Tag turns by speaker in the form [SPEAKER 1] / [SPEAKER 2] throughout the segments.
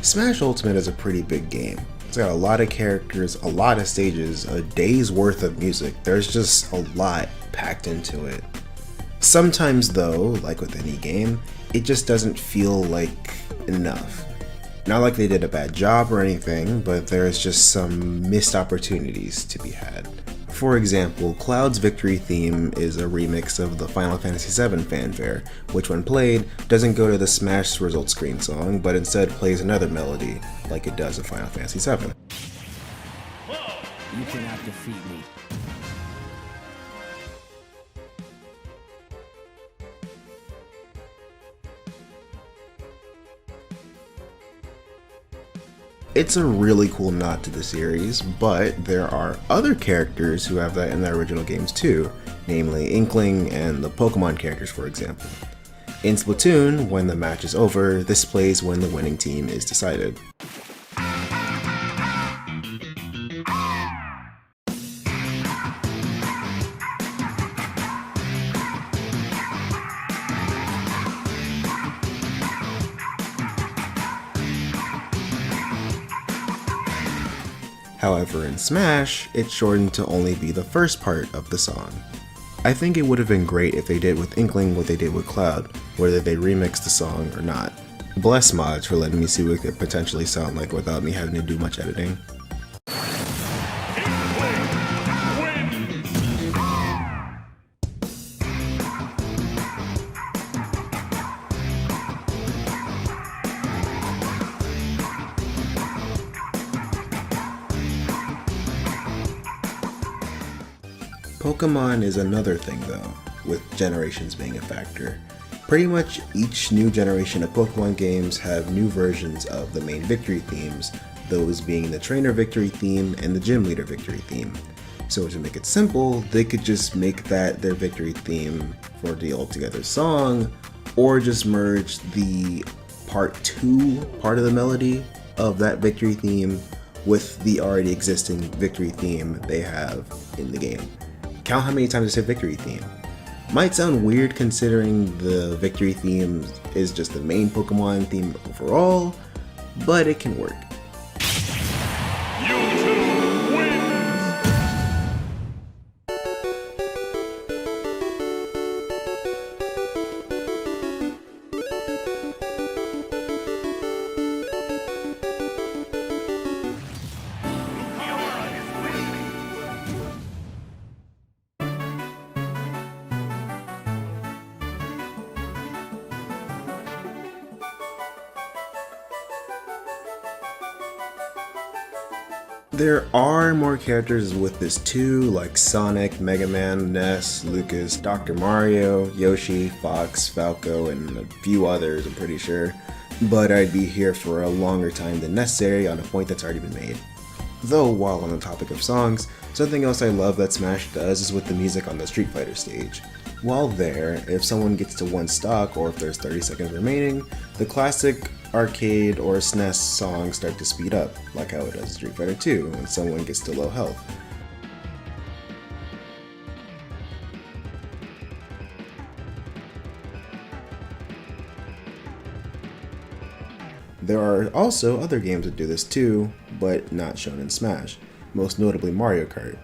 [SPEAKER 1] Smash Ultimate is a pretty big game. It's got a lot of characters, a lot of stages, a day's worth of music. There's just a lot packed into it. Sometimes though, like with any game, it just doesn't feel like enough. Not like they did a bad job or anything, but there's just some missed opportunities to be had. For example, Cloud's victory theme is a remix of the Final Fantasy VII fanfare, which when played, doesn't go to the Smash result screen song, but instead plays another melody, like it does in Final Fantasy VII.
[SPEAKER 2] You cannot defeat me.
[SPEAKER 1] It's a really cool nod to the series, but there are other characters who have that in the original games too, namely Inkling and the Pokemon characters, for example. In Splatoon, when the match is over, this plays when the winning team is decided. However, in Smash, it's shortened to only be the first part of the song. I think it would have been great if they did with Inkling what they did with Cloud, whether they remixed the song or not. Bless mods for letting me see what it could potentially sound like without me having to do much editing. Pokemon is another thing though, with generations being a factor. Pretty much each new generation of Pokemon games have new versions of the main victory themes, those being the trainer victory theme and the gym leader victory theme. So to make it simple, they could just make that their victory theme for the altogether song, or just merge the part 2 part of the melody of that victory theme with the already existing victory theme they have in the game. Count how many times I say victory theme. Might sound weird considering the victory theme is just the main Pokemon theme overall, but it can work. There are more characters with this too, like Sonic, Mega Man, Ness, Lucas, Dr. Mario, Yoshi, Fox, Falco, and a few others, I'm pretty sure. But I'd be here for a longer time than necessary on a point that's already been made. Though, while on the topic of songs, something else I love that Smash does is with the music on the Street Fighter stage. While there, if someone gets to one stock or if there's 30 seconds remaining, the classic arcade or SNES songs start to speed up, like how it does in Street Fighter 2 when someone gets to low health. There are also other games that do this too, but not shown in Smash, most notably Mario Kart.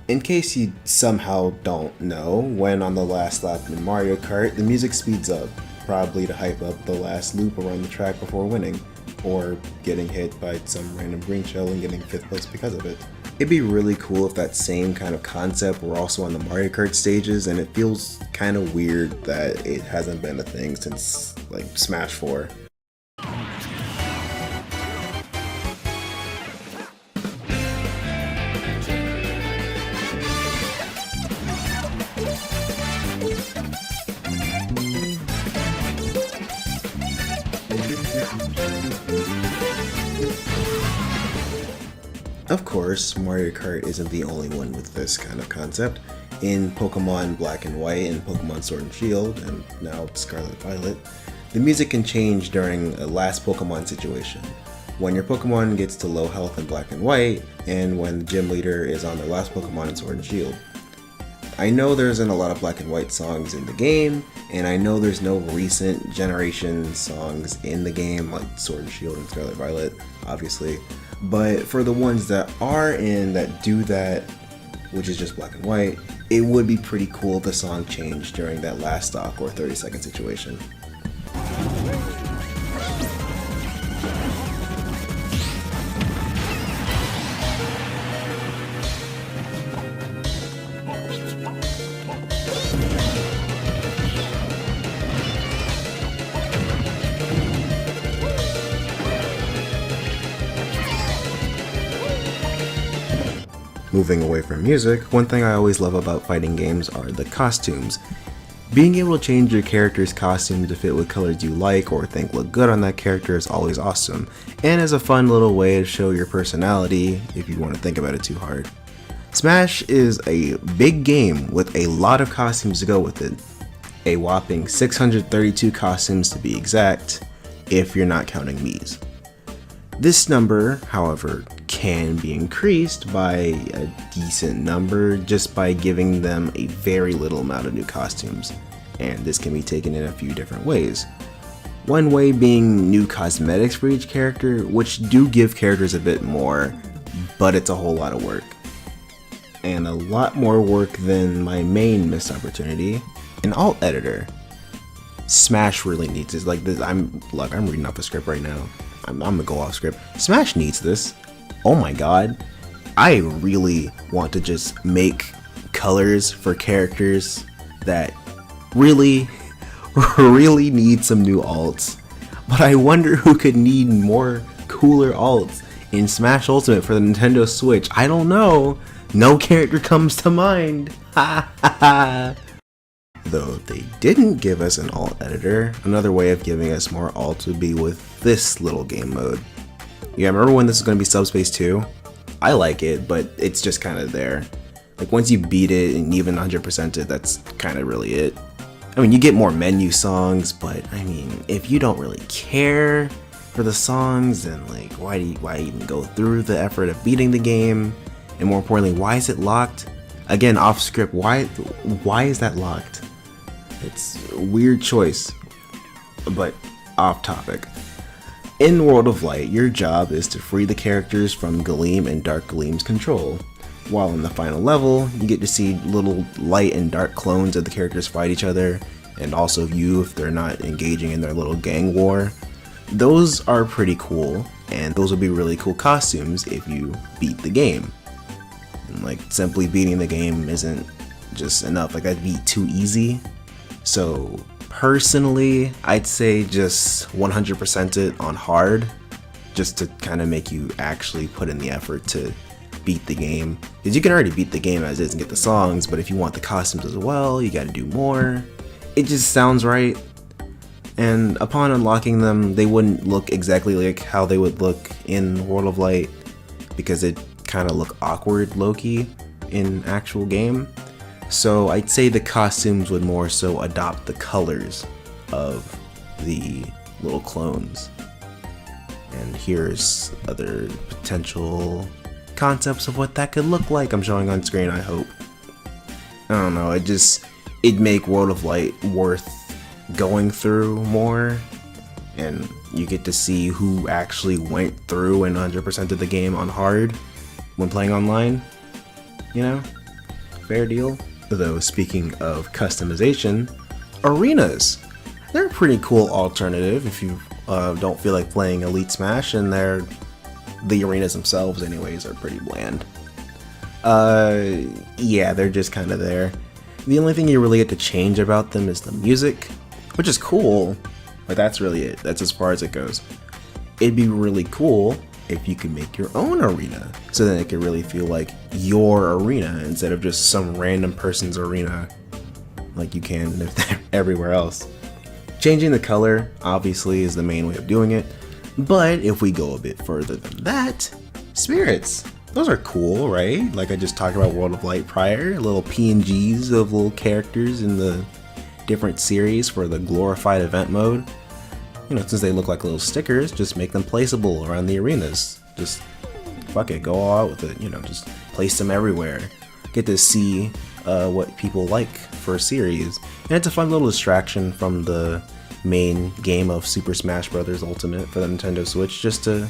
[SPEAKER 1] In case you somehow don't know, when on the last lap in Mario Kart, the music speeds up, probably to hype up the last loop around the track before winning, or getting hit by some random green shell and getting 5th place because of it. It'd be really cool if that same kind of concept were also on the Mario Kart stages, and it feels kind of weird that it hasn't been a thing since like Smash 4. Of course, Mario Kart isn't the only one with this kind of concept. In Pokemon Black and White and Pokemon Sword and Shield, and now Scarlet Violet, the music can change during a last Pokemon situation. When your Pokemon gets to low health in Black and White, and when the gym leader is on their last Pokemon in Sword and Shield. I know there isn't a lot of black and white songs in the game, and I know there's no recent generation songs in the game, like Sword and Shield and Scarlet Violet, obviously. But for the ones that are in that do that, which is just black and white, it would be pretty cool if the song changed during that last stock or 30-second situation. Moving away from music, one thing I always love about fighting games are the costumes. Being able to change your character's costume to fit what colors you like or think look good on that character is always awesome, and is a fun little way to show your personality if you want to think about it too hard. Smash is a big game with a lot of costumes to go with it. A whopping 632 costumes to be exact, if you're not counting Mii's. This number, however, can be increased by a decent number just by giving them a very little amount of new costumes, and this can be taken in a few different ways. One way being new cosmetics for each character, which do give characters a bit more, but it's a whole lot of work. And a lot more work than my main missed opportunity, an alt editor. Smash really needs this. Like this, I'm reading off a script right now. I'm gonna go off script. Smash needs this. Oh my god. I really want to just make colors for characters that really need some new alts. But I wonder who could need more cooler alts in Smash Ultimate for the Nintendo Switch. I don't know. No character comes to mind. Ha ha ha. Though they didn't give us an alt editor, another way of giving us more alts would be with this little game mode. Yeah, remember when this is going to be Subspace 2? I like it, but it's just kind of there. Like once you beat it and even 100% it, that's kind of really it. I mean, you get more menu songs, but I mean, if you don't really care for the songs, then like why even go through the effort of beating the game? And more importantly, why is it locked? Again, off script, why is that locked? It's a weird choice, but off topic. In World of Light, your job is to free the characters from Gleam and Dark Gleam's control. While in the final level, you get to see little light and dark clones of the characters fight each other, and also you if they're not engaging in their little gang war. Those are pretty cool, and those would be really cool costumes if you beat the game. And like, simply beating the game isn't just enough, like that'd be too easy. So personally, I'd say just 100% it on hard, just to kind of make you actually put in the effort to beat the game. Because you can already beat the game as is and get the songs, but if you want the costumes as well, you gotta do more. It just sounds right. And upon unlocking them, they wouldn't look exactly like how they would look in World of Light, because it kind of look awkward low-key in actual game. So I'd say the costumes would more so adopt the colors of the little clones. And here's other potential concepts of what that could look like I'm showing on screen, I hope. I don't know, it'd make World of Light worth going through more, and you get to see who actually went through and 100% of the game on hard when playing online, you know? Fair deal. Though speaking of customization, arenas. They're a pretty cool alternative if you don't feel like playing Elite Smash, and the arenas themselves anyways are pretty bland. Yeah, they're just kind of there. The only thing you really get to change about them is the music, which is cool, but that's really it. That's as far as it goes. It'd be really cool if you could make your own arena, so then it could really feel like your arena instead of just some random person's arena like you can everywhere else. Changing the color obviously is the main way of doing it, but if we go a bit further than that, spirits. Those are cool, right? Like I just talked about World of Light prior, little PNGs of little characters in the different series for the glorified event mode. You know, since they look like little stickers, just make them placeable around the arenas. Just fuck it, go all out with it, you know, just place them everywhere. Get to see what people like for a series. And it's a fun little distraction from the main game of Super Smash Bros. Ultimate for the Nintendo Switch, just to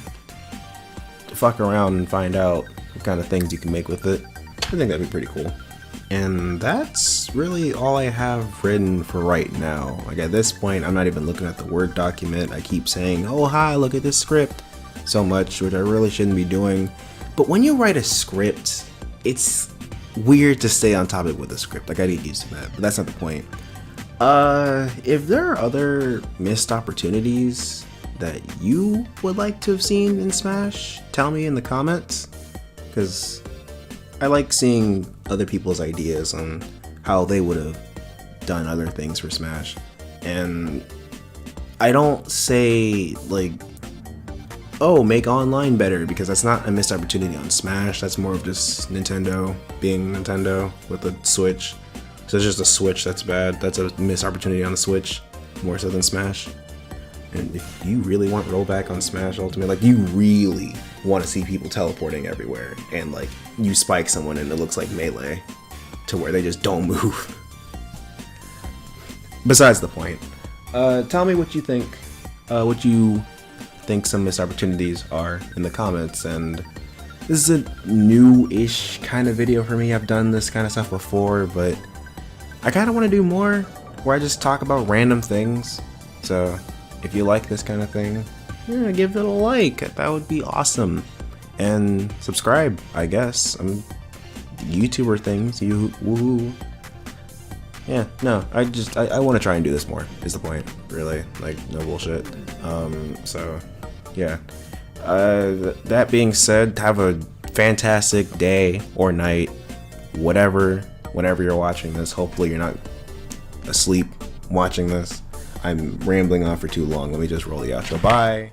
[SPEAKER 1] fuck around and find out what kind of things you can make with it. I think that'd be pretty cool. And that's really all I have written for right now. Like at this point, I'm not even looking at the Word document. I keep saying, oh hi, look at this script so much, which I really shouldn't be doing. But when you write a script, it's weird to stay on topic with a script. Like I get used to that, but that's not the point. If there are other missed opportunities that you would like to have seen in Smash, tell me in the comments, because I like seeing other people's ideas on how they would have done other things for Smash. And I don't say like, oh, make online better, because that's not a missed opportunity on Smash. That's more of just Nintendo being Nintendo with the Switch. So it's just a Switch that's bad. That's a missed opportunity on the Switch, more so than Smash. And if you really want rollback on Smash Ultimate, like you really want to see people teleporting everywhere, and like you spike someone and it looks like Melee to where they just don't move. Besides the point, tell me what you think. What you think some missed opportunities are in the comments. And this is a new-ish kind of video for me. I've done this kind of stuff before, but I kind of want to do more where I just talk about random things. So if you like this kind of thing, yeah, give it a like. That would be awesome. And subscribe, I guess. I'm YouTuber things. Woohoo. Yeah, no, I want to try and do this more, is the point, really. Like, no bullshit. So, yeah. That being said, have a fantastic day or night, whatever, whenever you're watching this. Hopefully you're not asleep watching this. I'm rambling on for too long. Let me just roll the outro. Bye.